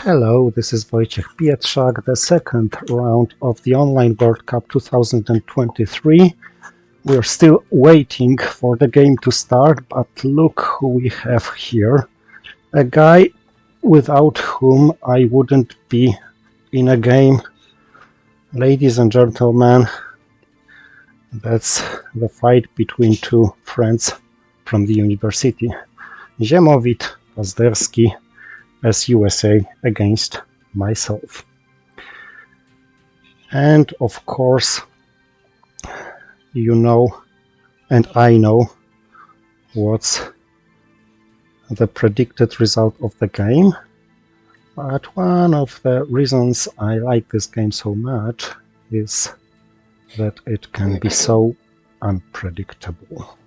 Hello, this is Wojciech Pietrzak, the second round of the Online World Cup 2023. We're still waiting for the game to start, but look who we have here. A guy without whom I wouldn't be in a game. Ladies and gentlemen, that's the fight between two friends from the university. Ziemowit, Pazderski, as USA against myself. And of course, you know, and I know what's the predicted result of the game. But one of the reasons I like this game so much is that it can be so unpredictable.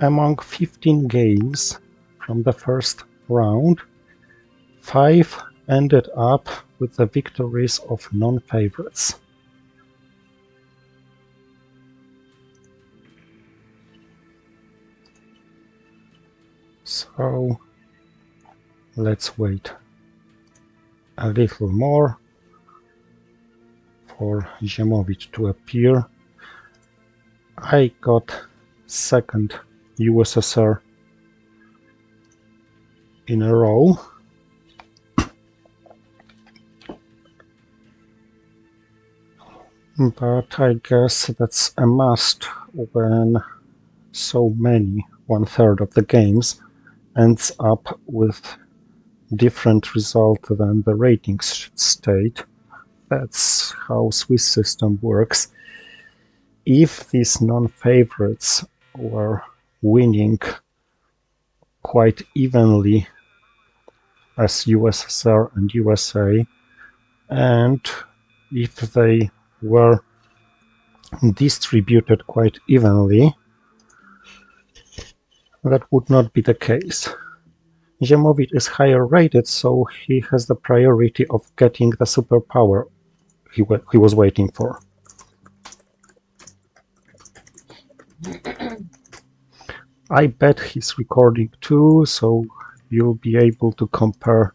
Among 15 games from the first round, 5 ended up with the victories of non-favorites. So let's wait a little more for Ziemowit to appear. I got second USSR in a row. But I guess that's a must when so many, 1/3 of the games, ends up with different result than the ratings should state. That's how Swiss system works. If these non-favorites were winning quite evenly as USSR and USA, and if they were distributed quite evenly, that would not be the case. Ziemowit is higher rated, so he has the priority of getting the superpower he was waiting for. I bet he's recording too, so you'll be able to compare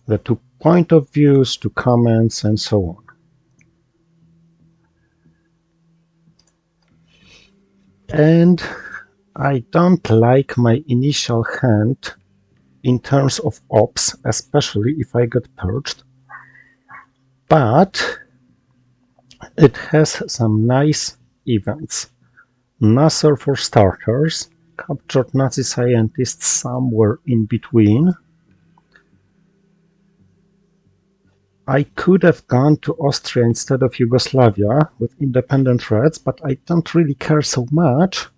the two point of views, to comments, and so on. And I don't like my initial hand in terms of ops, especially if I get purged, but it has some nice events. Nasser for starters, captured Nazi scientists somewhere in between. I could have gone to Austria instead of Yugoslavia with independent Reds, but I don't really care so much,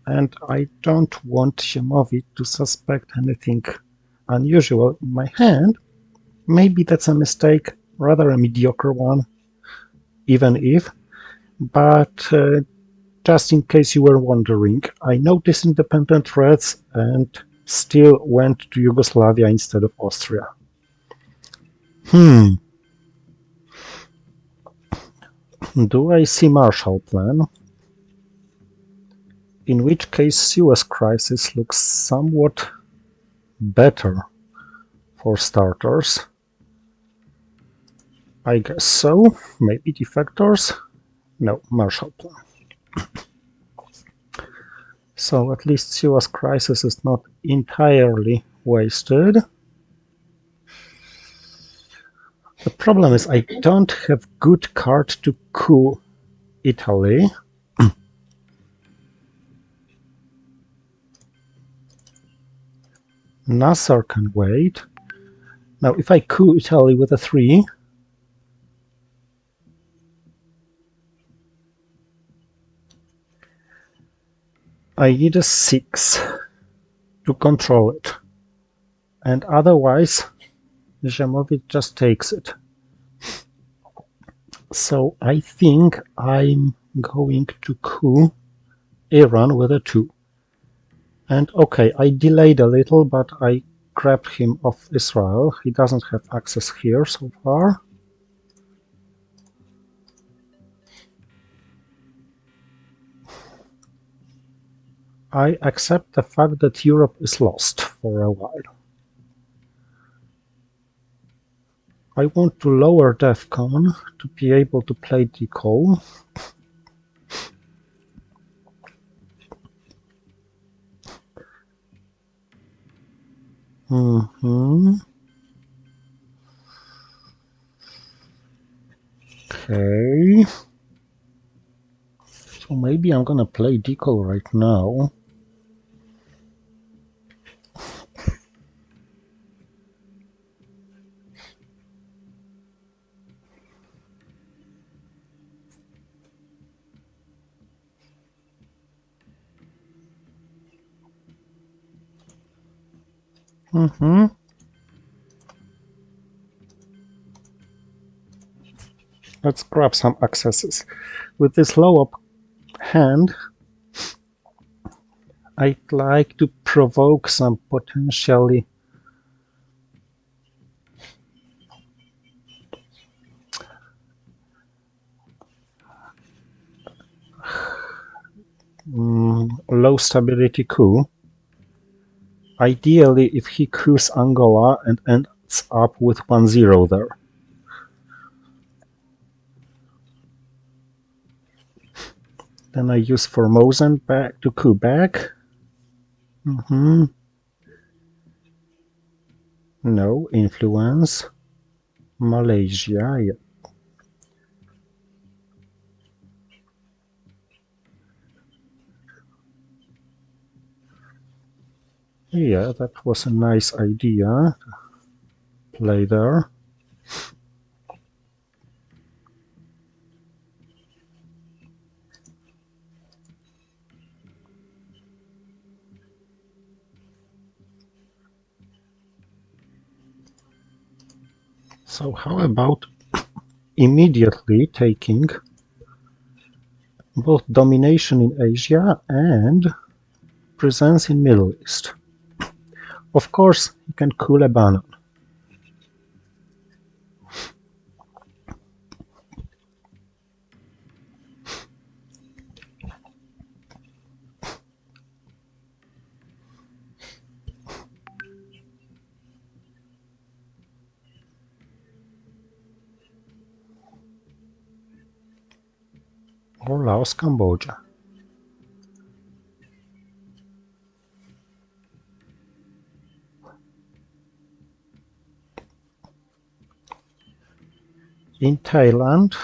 and I don't want Ziemowit to suspect anything unusual in my hand. Maybe that's a mistake, rather a mediocre one, even if, but just in case you were wondering, I noticed independent Reds and still went to Yugoslavia instead of Austria. Do I see Marshall Plan? In which case Suez Crisis looks somewhat better for starters. I guess so. Maybe Defectors? No, Marshall Plan. So at least Suez Crisis is not entirely wasted. The problem is I don't have good card to coup Italy. Nasser can wait. Now if I coup Italy with a 3, I need a 6 to control it, and otherwise Ziemowit just takes it. So I think I'm going to coup Iran with a 2. And okay, I delayed a little, but I grabbed him off Israel. He doesn't have access here so far. I accept the fact that Europe is lost for a while. I want to lower DEFCON to be able to play decal. Okay. So maybe I'm gonna play decal right now. Let's grab some accesses. With this low up hand, I'd like to provoke some potentially low stability coup. Ideally, if he coups Angola and ends up with 1-0 there. Then I use Formosan back to coup back. No influence. Malaysia, yeah. Yeah, that was a nice idea. Play there. So how about immediately taking both domination in Asia and presence in Middle East? Of course, he can coup Lebanon. Or Laos, Cambodia. In Thailand,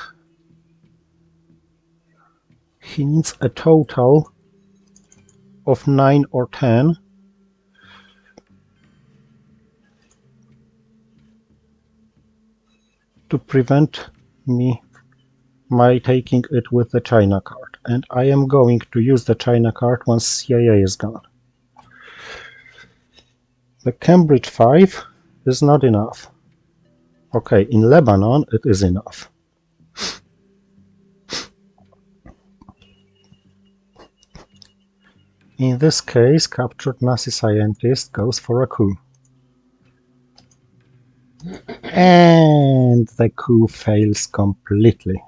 he needs a total of 9 or 10 to prevent my taking it with the China card. And I am going to use the China card once CIA is gone. The Cambridge 5 is not enough. Okay, in Lebanon it is enough. In this case, captured Nazi scientist goes for a coup. And the coup fails completely.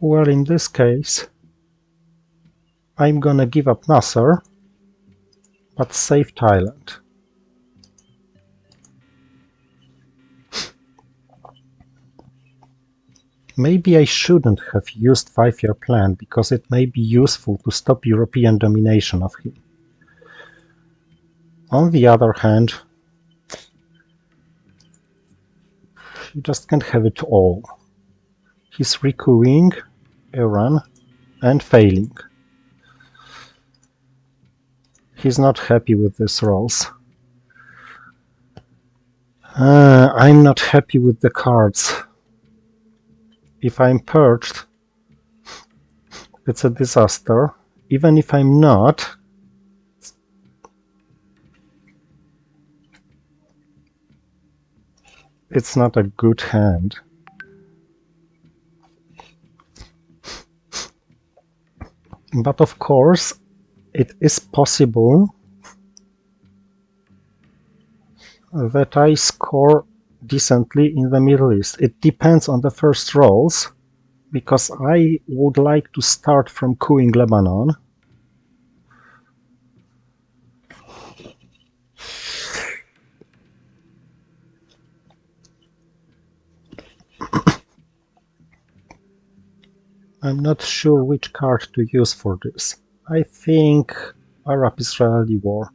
Well, in this case, I'm gonna give up Nasser, but save Thailand. Maybe I shouldn't have used 5-year plan, because it may be useful to stop European domination of him. On the other hand, you just can't have it all. He's recouing Iran and failing. He's not happy with these rolls. I'm not happy with the cards. If I'm purged, it's a disaster. Even if I'm not, it's not a good hand. But of course, it is possible that I score decently in the Middle East. It depends on the first rolls, because I would like to start from coups in Lebanon. I'm not sure which card to use for this. I think Arab-Israeli war.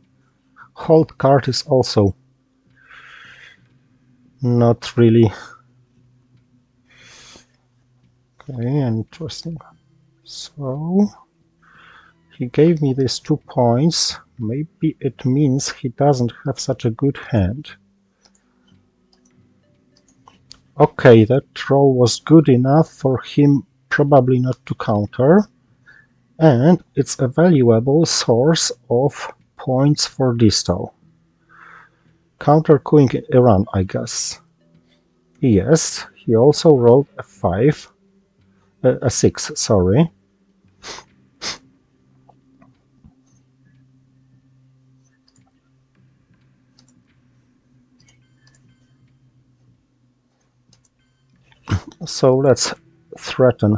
Hold card is also not really okay, interesting. So he gave me these 2 points. Maybe it means he doesn't have such a good hand. Okay, that roll was good enough for him probably not to counter, and it's a valuable source of points for Distal. Counter queen Iran, I guess. Yes, he also rolled a 5, a 6, sorry. So let's threaten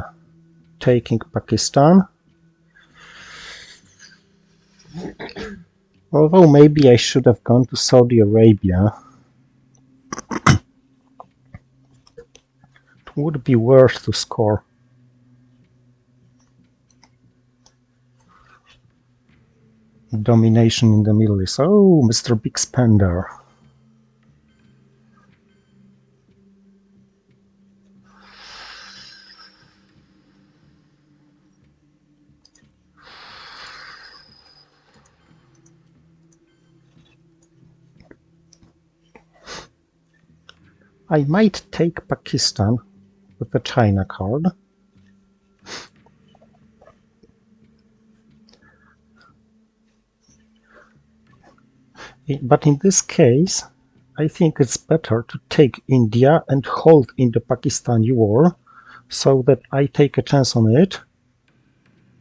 taking Pakistan. Although maybe I should have gone to Saudi Arabia. It would be worth to score. Domination in the Middle East. Oh, Mr. Big Spender. I might take Pakistan with the China card. But in this case, I think it's better to take India and hold in the Pakistani war so that I take a chance on it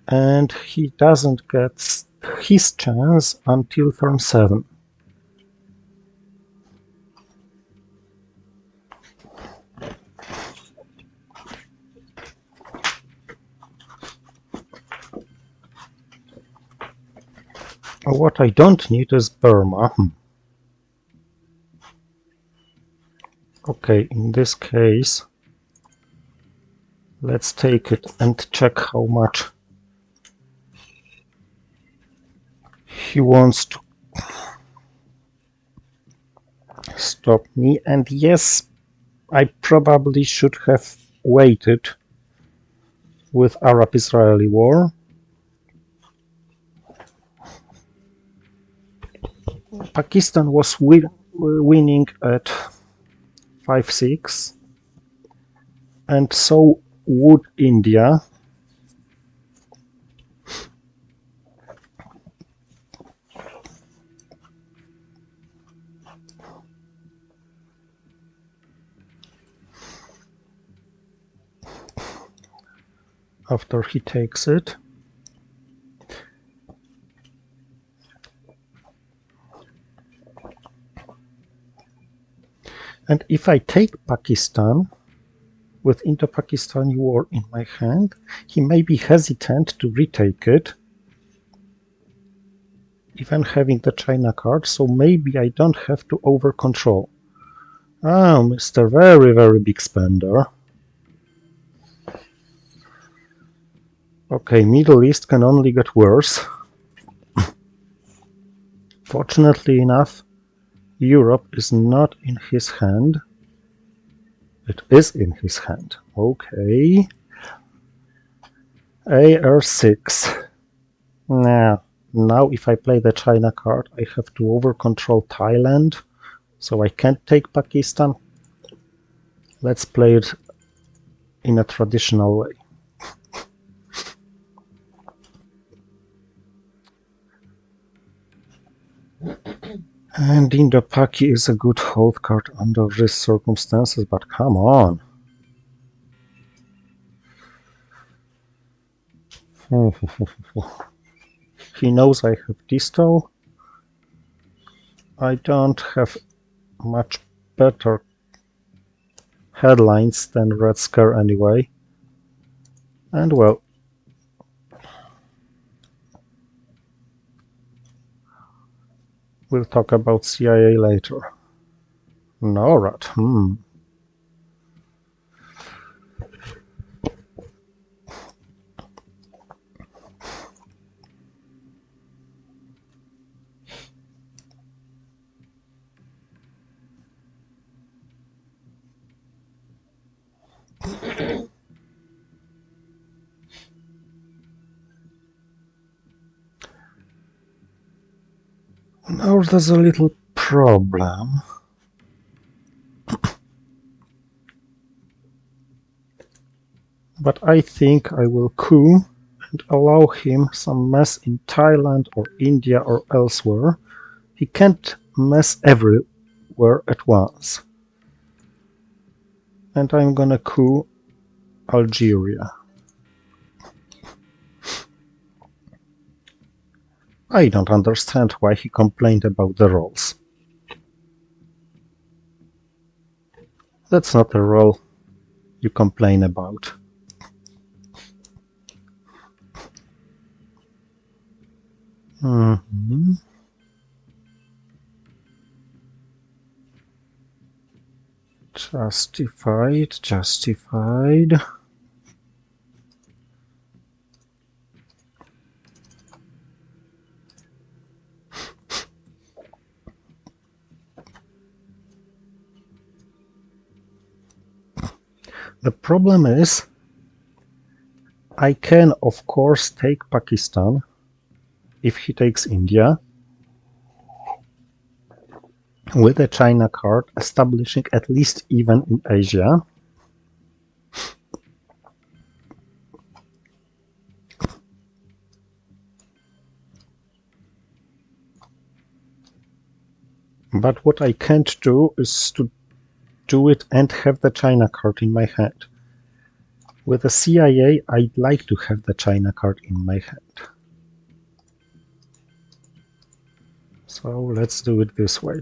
and he doesn't get his chance until turn 7. What I don't need is Burma. Okay, in this case, let's take it and check how much he wants to stop me. And yes, I probably should have waited with Arab-Israeli war. Pakistan was winning at 5-6, and so would India. After he takes it. And if I take Pakistan with Indo-Pakistani war in my hand, he may be hesitant to retake it, even having the China card, so maybe I don't have to over-control. Ah, Mr. Very, very big spender. Okay, Middle East can only get worse. Fortunately enough, Europe is not in his hand. It is in his hand. Okay. AR6. Now if I play the China card, I have to over-control Thailand, so I can't take Pakistan. Let's play it in a traditional way. And Indo-Paki is a good hold card under these circumstances, but come on. He knows I have Disto. I don't have much better headlines than Red Scare anyway. And well, we'll talk about CIA later. NORAD, Now there's a little problem. But I think I will coup and allow him some mess in Thailand or India or elsewhere. He can't mess everywhere at once. And I'm gonna coup Algeria. I don't understand why he complained about the rolls. That's not a roll you complain about. Justified. The problem is, I can of course take Pakistan if he takes India with a China card, establishing at least even in Asia. But what I can't do is to do it and have the China card in my hand. With the CIA, I'd like to have the China card in my hand. So let's do it this way.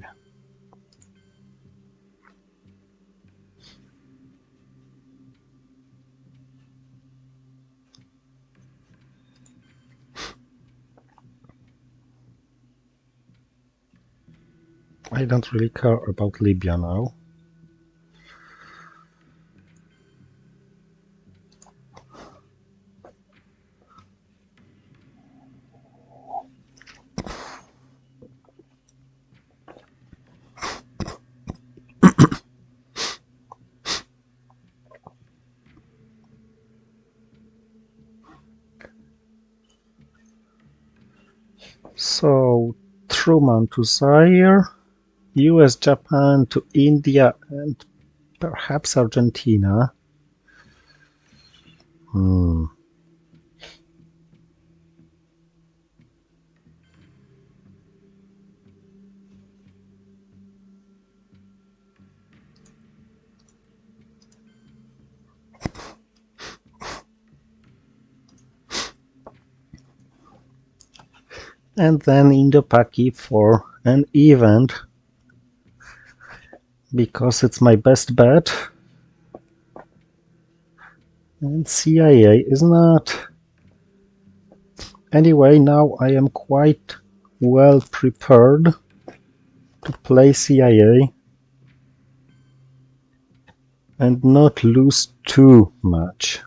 I don't really care about Libya now. So, Truman to Zaire, US, Japan to India, and perhaps Argentina. And then Indo-Paki for an event, because it's my best bet. And CIA is not. Anyway, now I am quite well prepared to play CIA and not lose too much.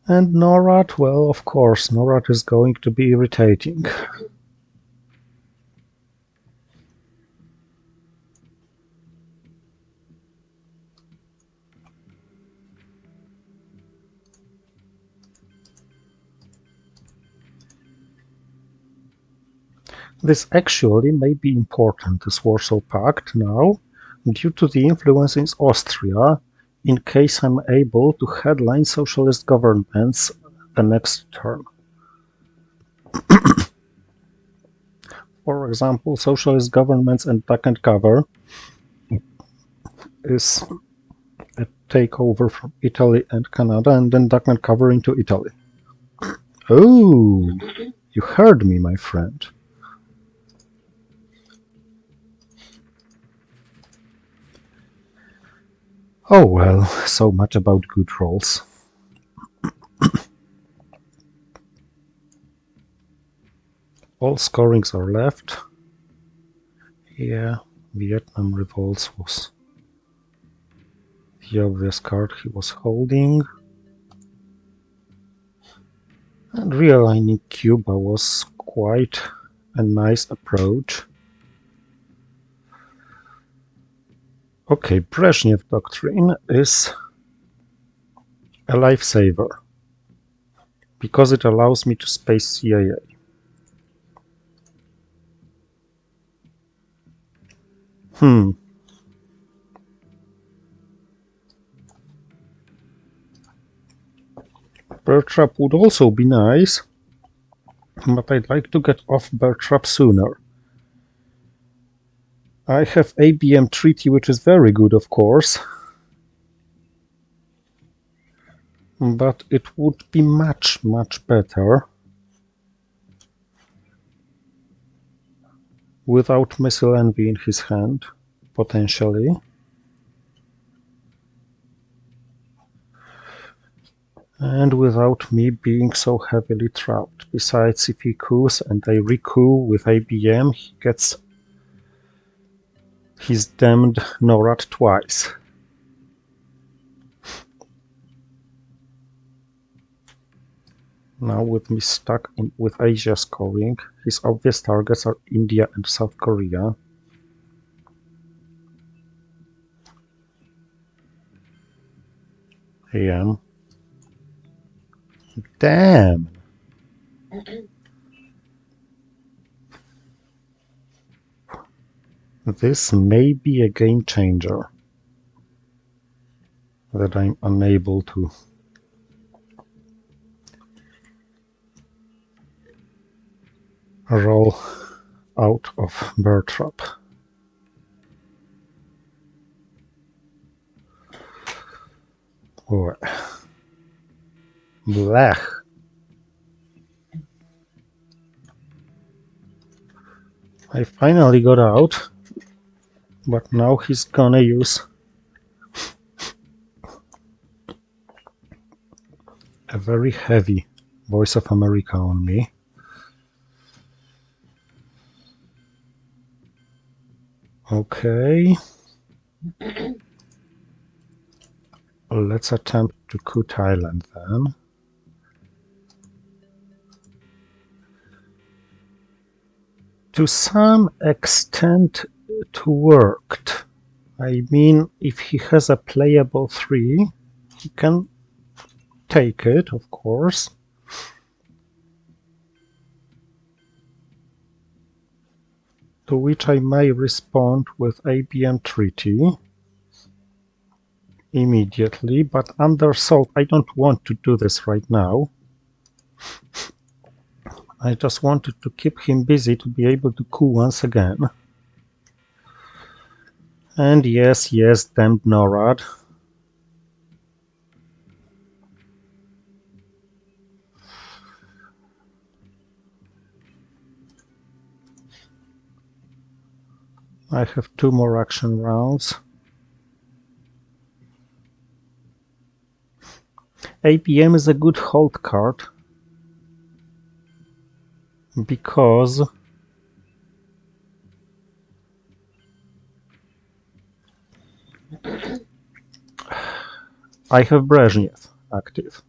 And NORAD, well, of course, NORAD is going to be irritating. This actually may be important, this Warsaw Pact now, due to the influence in Austria, in case I'm able to headline socialist governments the next term. For example, socialist governments and duck and cover is a takeover from Italy and Canada, and then duck and cover into Italy. Oh, you heard me, my friend. Oh well, so much about good rolls. All scorings are left. Yeah, Vietnam Revolts was the obvious card he was holding. And realigning Cuba was quite a nice approach. Okay, Brezhnev Doctrine is a lifesaver because it allows me to space CIA. Bear Trap would also be nice, but I'd like to get off Bear Trap sooner. I have ABM Treaty, which is very good, of course, but it would be much, much better without Missile Envy in his hand, potentially. And without me being so heavily trapped. Besides, if he coups and I recoup with ABM, he gets his damned NORAD twice. Now with me stuck with Asia scoring, his obvious targets are India and South Korea. AM. Damn! This may be a game changer that I'm unable to roll out of Bear Trap. Oh. Blech. I finally got out, but now he's gonna use a very heavy Voice of America on me. Okay. Let's attempt to coup Thailand then. To some extent it worked. I mean, if he has a playable 3, he can take it, of course. To which I may respond with ABM Treaty immediately, but under Salt I don't want to do this right now. I just wanted to keep him busy to be able to coup once again. And yes, damned NORAD. I have 2 more action rounds. APM is a good hold card because I have Brezhnev active.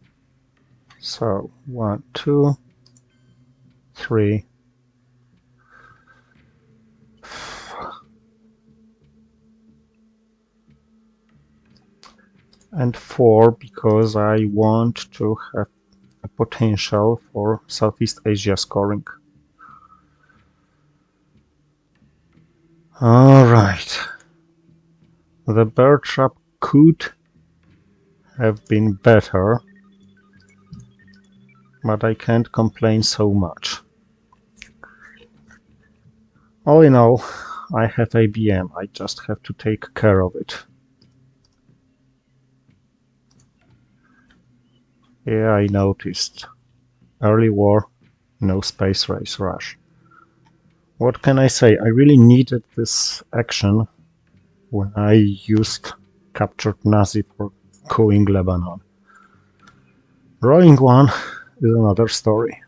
So 1, 2, 3, and 4 because I want to have a potential for Southeast Asia scoring. Alright. The bear trap could have been better, but I can't complain so much. All in all, I have ABM, I just have to take care of it. Yeah, I noticed. Early war, no space race rush. What can I say? I really needed this action when I used captured Nazi for cooing Lebanon. Rolling one is another story.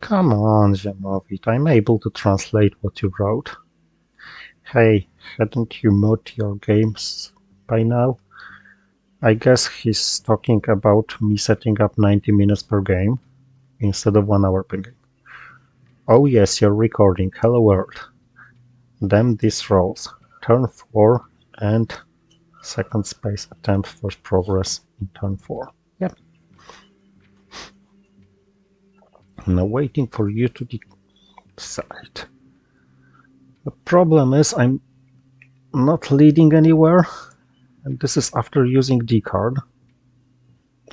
Come on, Ziemowit, I'm able to translate what you wrote. Hey, hadn't you moved your games by now? I guess he's talking about me setting up 90 minutes per game instead of 1 hour per game. Oh yes, you're recording. Hello world. Damn these rolls. Turn 4 and second space attempt first progress in turn 4. Yep. Now waiting for you to decide. The problem is I'm not leading anywhere, and this is after using D card,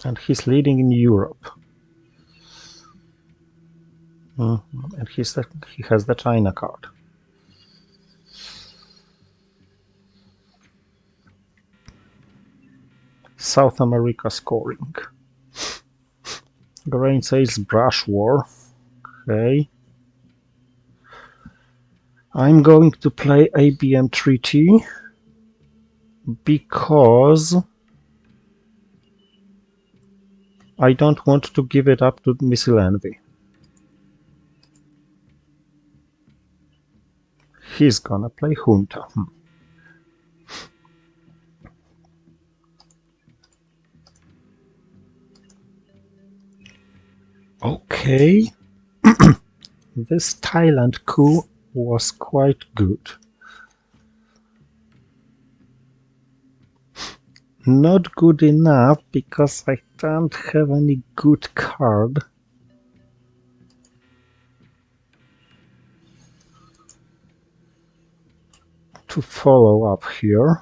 and he's leading in Europe. And he has the China card. South America scoring. Grain sales brush war. Okay. I'm going to play ABM Treaty because I don't want to give it up to Missile Envy. He's gonna play Junta. Okay. This Thailand coup was quite good. Not good enough because I don't have any good card. To follow up here.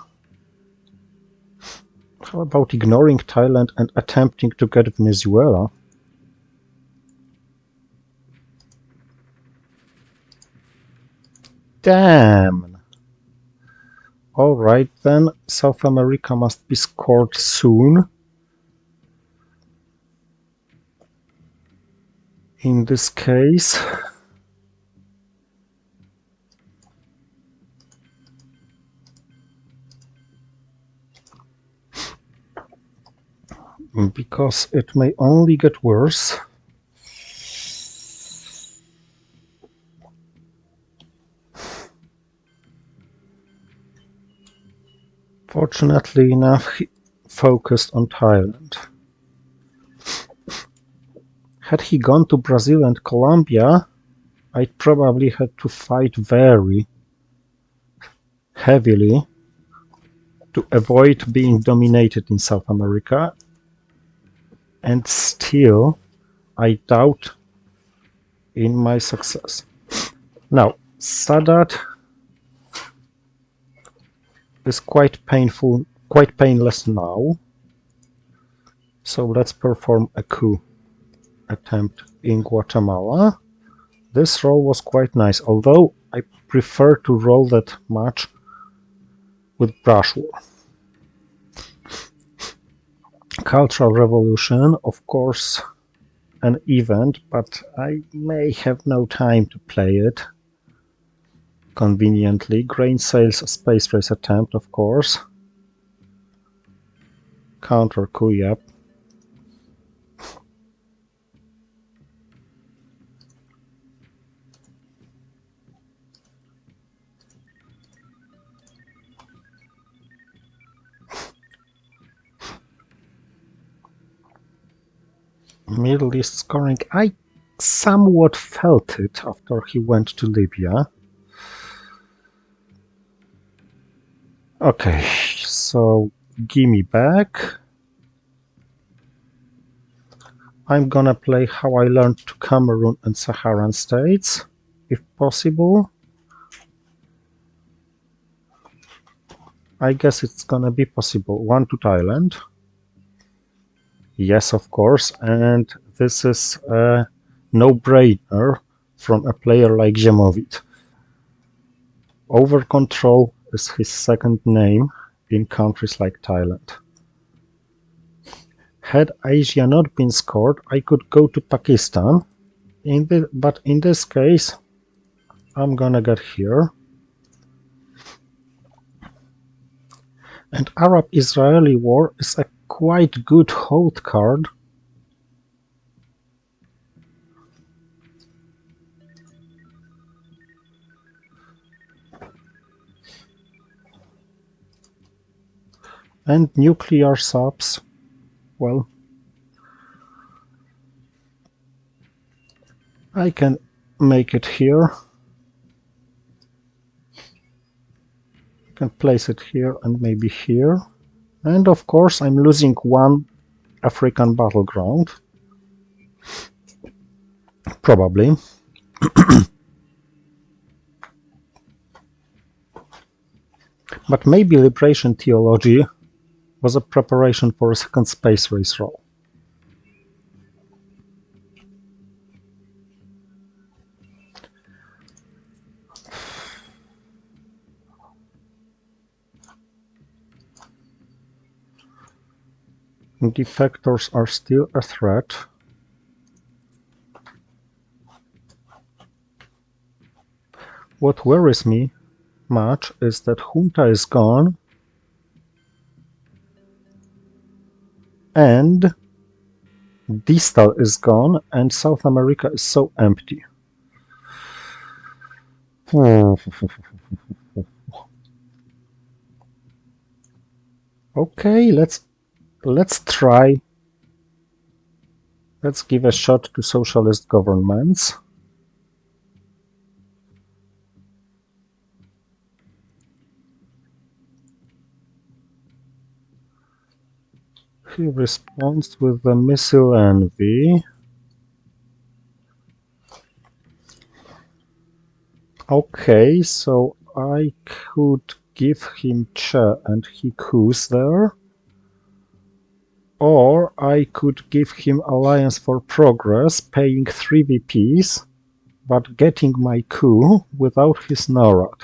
How about ignoring Thailand and attempting to get Venezuela? Damn! Alright then, South America must be scored soon. In this case. Because it may only get worse. Fortunately enough, he focused on Thailand. Had he gone to Brazil and Colombia, I'd probably had to fight very heavily to avoid being dominated in South America, and still I doubt in my success. Now, Sadat is quite painful, quite painless now, so let's perform a coup attempt in Guatemala. This roll was quite nice, although I prefer to roll that much with brush war. Cultural Revolution, of course, an event, but I may have no time to play it conveniently. Grain sales space race attempt, of course. Counter coup, yep. Middle East scoring. I somewhat felt it after he went to Libya. Okay, so gimme back. I'm gonna play how I learned to Cameroon and Saharan states, if possible. I guess it's gonna be possible. 1 to Thailand. Yes, of course, and this is a no-brainer from a player like Ziemowit. Over-control is his second name in countries like Thailand. Had Asia not been scored, I could go to Pakistan, but in this case, I'm gonna get here. And Arab-Israeli war is a quite good hold card. And nuclear subs, well, I can make it here. I can place it here and maybe here. And of course I'm losing one African battleground. Probably. But maybe Liberation Theology was a preparation for a second space race role. Defectors are still a threat. What worries me much is that Junta is gone and Distal is gone and South America is so empty. Okay, let's try. Let's give a shot to socialist governments. He responds with the missile envy. Okay, so I could give him Che and he coups there. Or I could give him Alliance for Progress, paying 3 VPs, but getting my coup without his NORAD.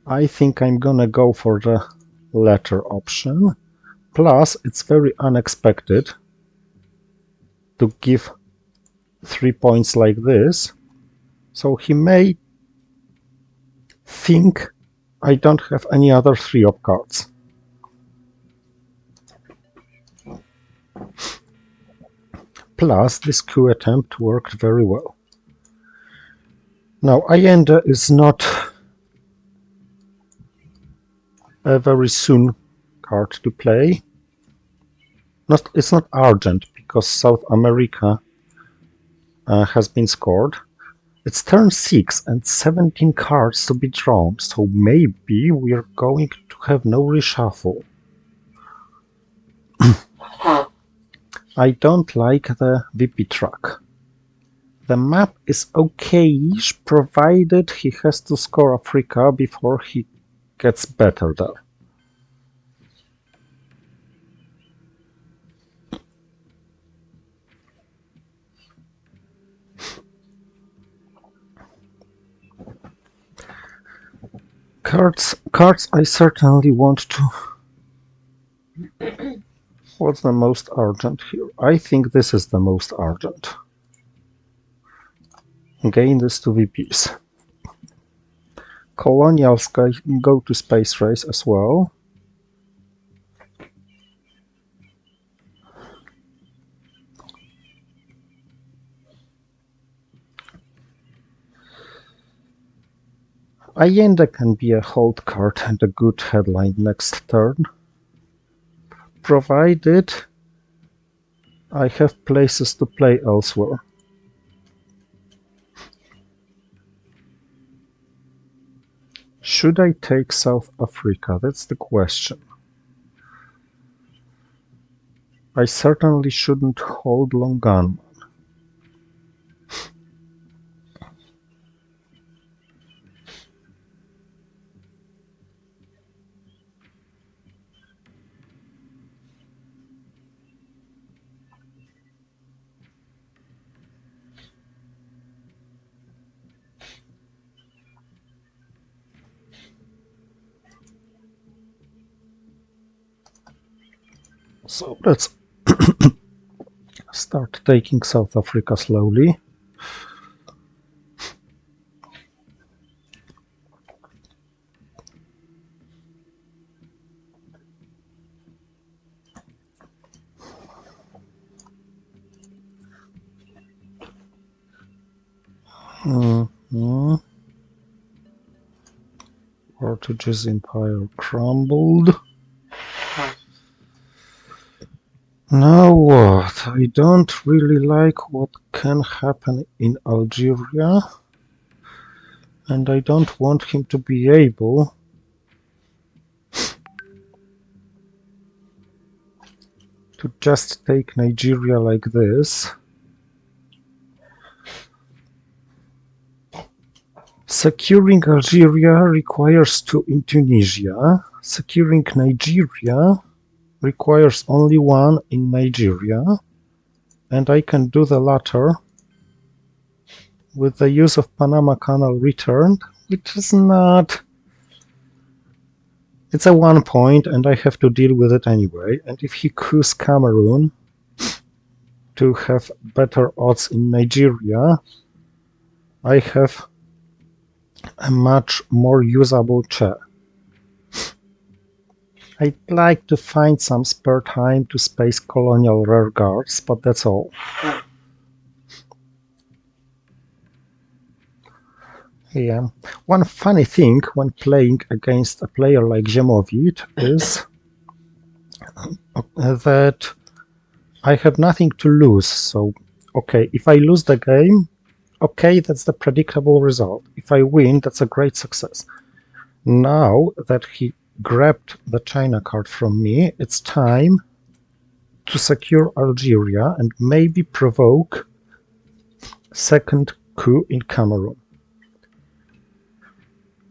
I think I'm gonna go for the latter option. Plus, it's very unexpected to give 3 points like this. So he may think I don't have any other 3-op cards. Plus, this coup attempt worked very well. Now, Allende is not a very soon card to play. It's not urgent, because South America has been scored. It's turn 6 and 17 cards to be drawn, so maybe we're going to have no reshuffle. I don't like the VP track. The map is okay-ish, provided he has to score Africa before he gets better there. Cards I certainly want to... What's the most urgent here? I think this is the most urgent. Gain this 2 VPs. Colonials go to space race as well. Allende can be a hold card and a good headline next turn, provided I have places to play elsewhere. Should I take South Africa? That's the question. I certainly shouldn't hold long gun. So let's start taking South Africa slowly. Portuguese Empire crumbled. Now what? I don't really like what can happen in Algeria, and I don't want him to be able to just take Nigeria like this. Securing Algeria requires two in Tunisia. Securing Nigeria requires only one in Nigeria, and I can do the latter with the use of Panama Canal returned, which is not... It's a 1 point, and I have to deal with it anyway. And if he coups Cameroon to have better odds in Nigeria, I have a much more usable chair. I'd like to find some spare time to space colonial rearguards, but that's all. Yeah. One funny thing when playing against a player like Ziemowit is that I have nothing to lose. So, okay, if I lose the game, okay, that's the predictable result. If I win, that's a great success. Now that he grabbed the China card from me, it's time to secure Algeria and maybe provoke second coup in Cameroon.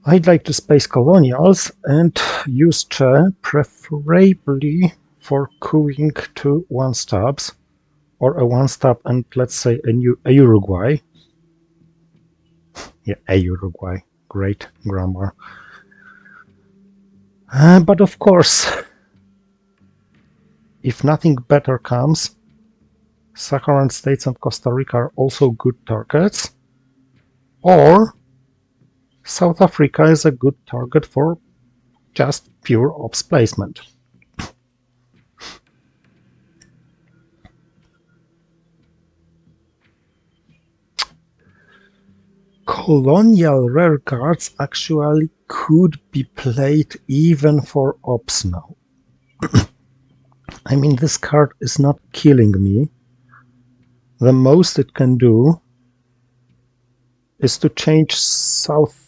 I'd like to space colonials and use Che preferably for coupping two one-stabs, or a one-stab and let's say a Uruguay. Yeah, a Uruguay. Great grammar. But of course, if nothing better comes, Saharan states and Costa Rica are also good targets, or South Africa is a good target for just pure ops placement. Colonial rearguards actually could be played even for ops now. I mean, this card is not killing me. The most it can do is to change Southeast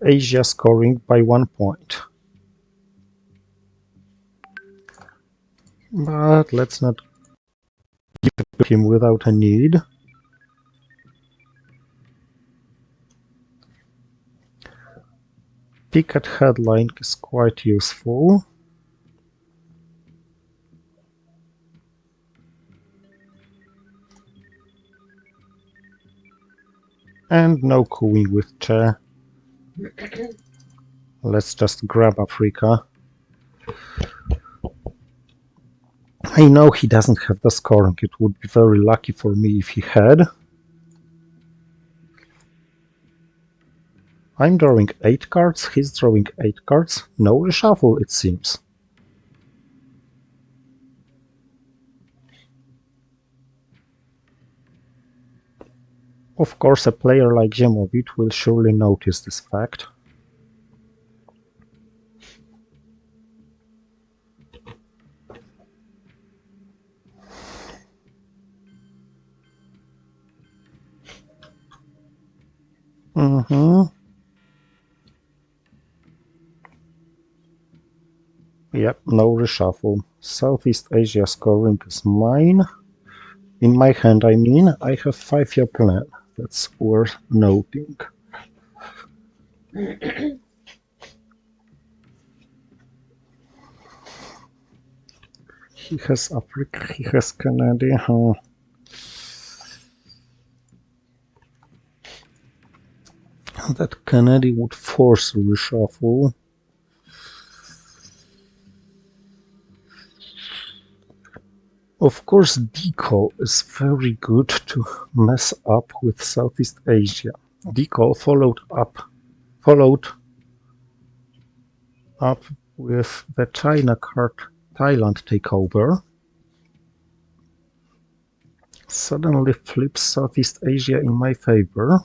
Asia scoring by 1 point. But let's not give it to him without a need. Picket headline is quite useful. And no cooing with Che. Let's just grab Africa. I know he doesn't have the scoring. It would be very lucky for me if he had. I'm drawing 8 cards, he's drawing 8 cards. No reshuffle, it seems. Of course, a player like Ziemowit will surely notice this fact. Yep, no reshuffle. Southeast Asia scoring is mine. In my hand, I mean. I have 5-year plan. That's worth noting. He has Africa, he has Canada. Huh? That Canada would force a reshuffle. Of course, decall is very good to mess up with Southeast Asia. Decall followed up with the China card Thailand takeover. Suddenly flips Southeast Asia in my favor.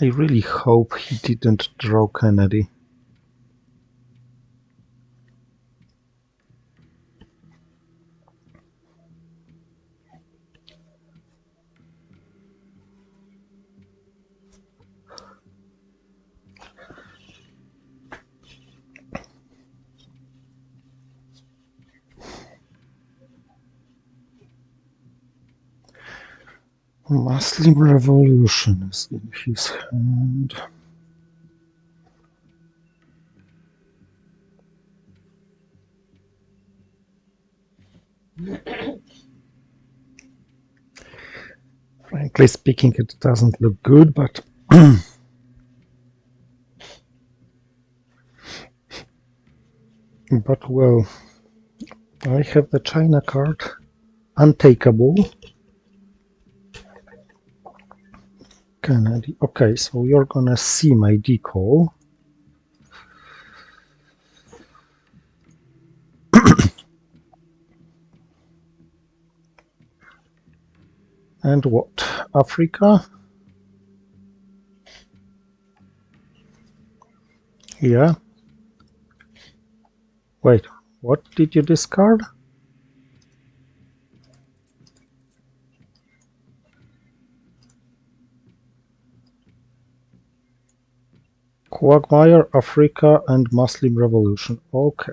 I really hope he didn't draw Kennedy. Muslim Revolution is in his hand. Frankly speaking, it doesn't look good, but but well, I have the China card, untakeable. Kennedy. Okay, so you're gonna see my decall. And what? Africa? Yeah. Wait, what did you discard? Quagmire, Africa, and Muslim Revolution. Okay.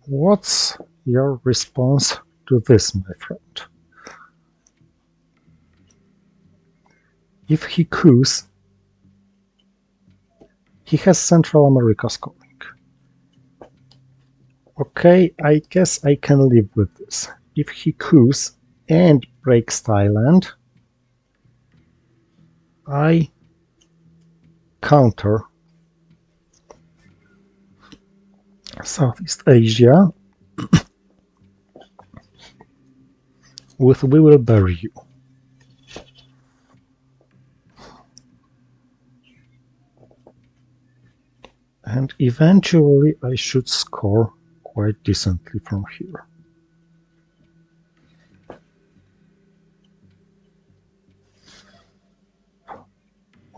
What's your response to this, my friend? If he coups, he has Central America scoring. Okay, I guess I can live with this. If he coups and breaks Thailand, I counter Southeast Asia with We Will Bury You. And eventually I should score quite decently from here.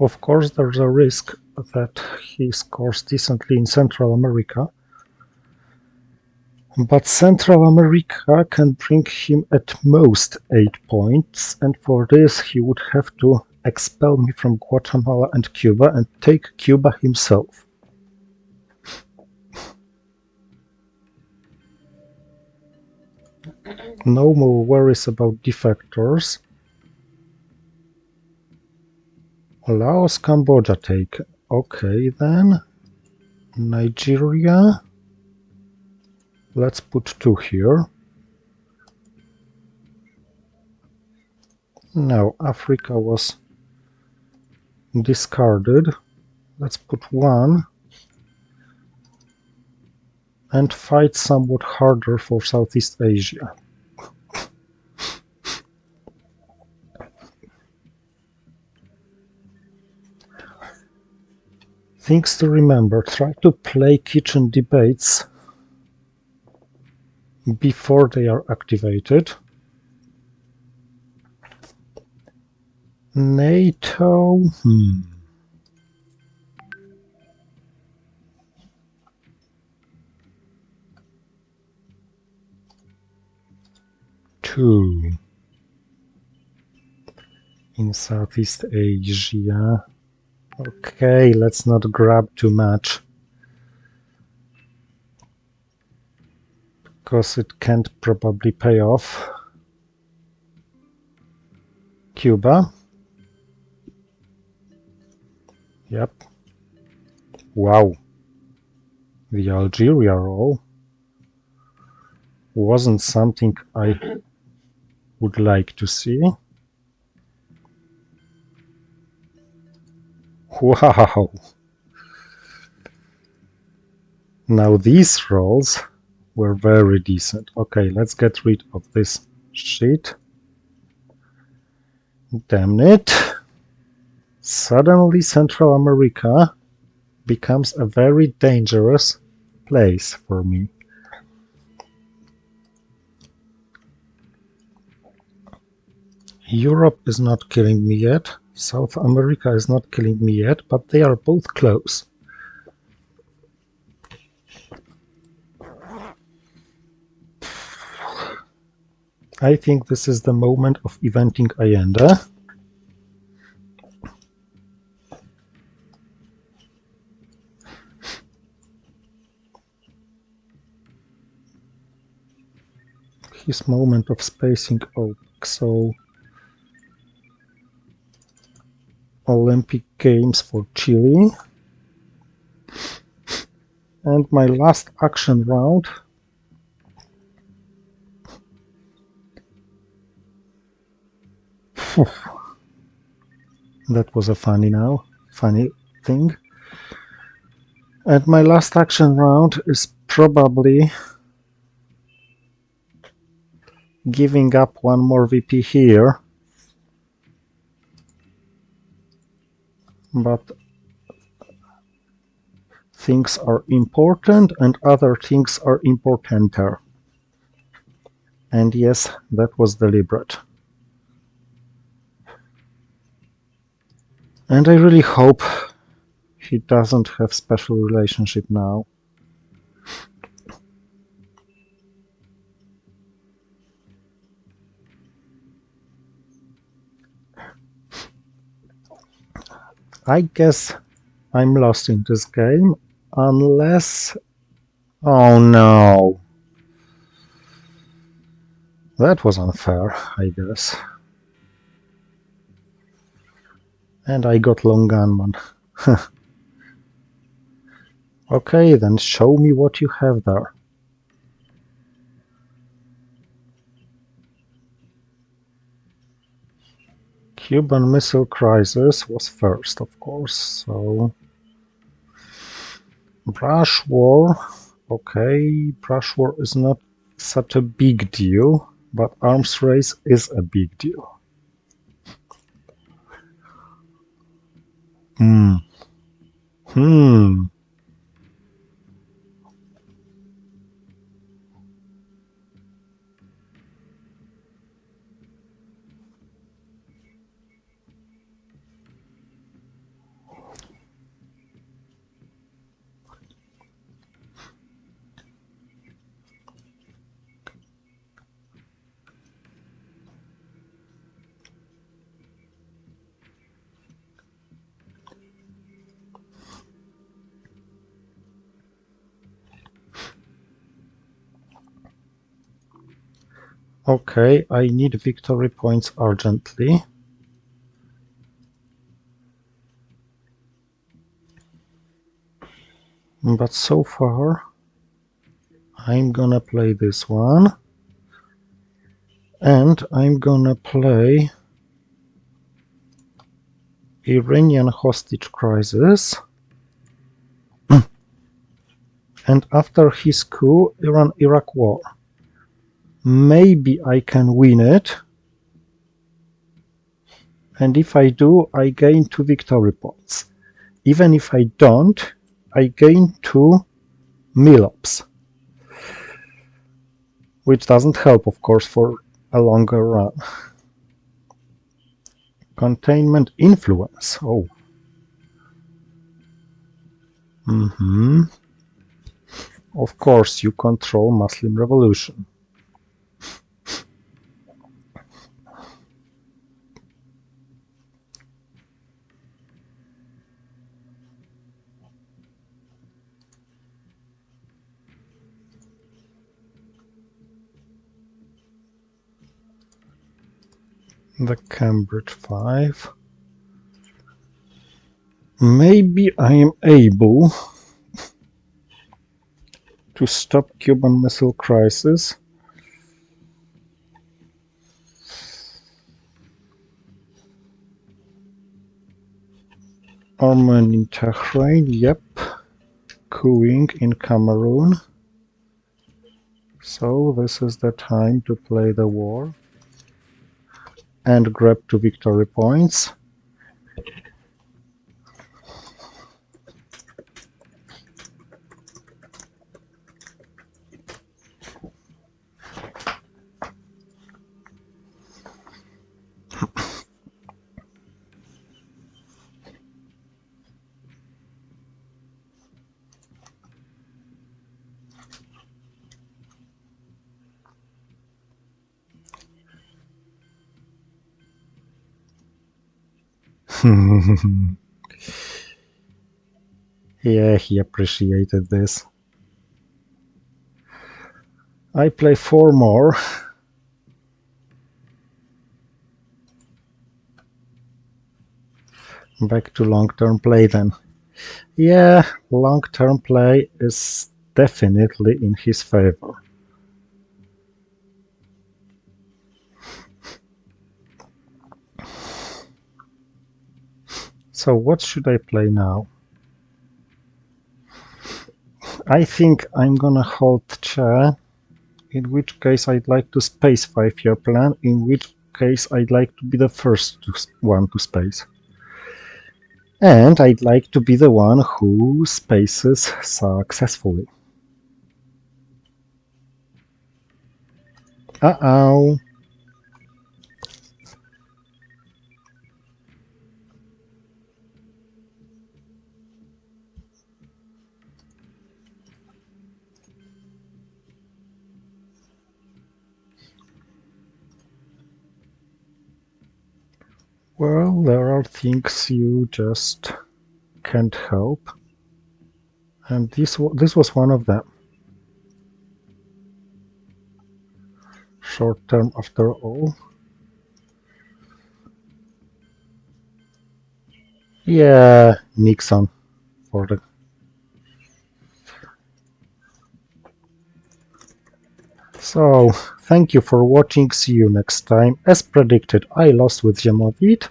Of course, there's a risk that he scores decently in Central America, but Central America can bring him at most 8 points, and for this he would have to expel me from Guatemala and Cuba and take Cuba himself. No more worries about defectors. Laos, Cambodia take. Okay then. Nigeria. Let's put 2 here. Now Africa was discarded. Let's put 1 and fight somewhat harder for Southeast Asia. Things to remember: try to play kitchen debates before they are activated. NATO. Two. In Southeast Asia. Okay, let's not grab too much, because it can't probably pay off. Cuba. Yep. Wow. The Algeria roll wasn't something I would like to see. Wow. Now these rolls were very decent. Okay, let's get rid of this shit. Damn it. Suddenly Central America becomes a very dangerous place for me. Europe is not killing me yet. South America is not killing me yet, but they are both close. I think this is the moment of eventing Allende. His moment of spacing OWC, Olympic Games for Chile. And my last action round that was a funny thing. And my last action round is probably giving up one more VP here. But things are important and other things are importanter. And yes, that was deliberate. And I really hope he doesn't have special relationship now. I guess I'm lost in this game, unless... Oh no! That was unfair, I guess. And I got long gunman. Okay, then show me what you have there. Cuban Missile Crisis was first, of course, so... Brush War. Okay, Brush War is not such a big deal, but arms race is a big deal. Okay, I need victory points urgently. But so far, I'm gonna play this one. And I'm gonna play Iranian hostage crisis. And after his coup, Iran-Iraq war. Maybe I can win it. And if I do, I gain 2 victory points. Even if I don't, I gain 2 MILOPs. Which doesn't help, of course, for a longer run. Containment influence. Oh. Of course, you control Muslim revolution. The Cambridge 5. Maybe I am able to stop Cuban Missile Crisis. Armenian in Tehran, yep. Cooing in Cameroon. So this is the time to play the war and grab 2 victory points. Yeah, he appreciated this. I play 4 more. Back to long-term play then. Yeah, long-term play is definitely in his favor. So what should I play now? I think I'm gonna hold Che, in which case I'd like to space 5-year plan, in which case I'd like to be the first one to space. And I'd like to be the one who spaces successfully. Uh-oh. Well, there are things you just can't help. And this was one of them. Short term after all. Yeah, Nixon for the... So, thank you for watching, see you next time. As predicted, I lost with Ziemowit,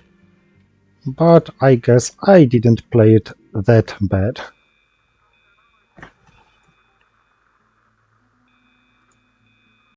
but I guess I didn't play it that bad.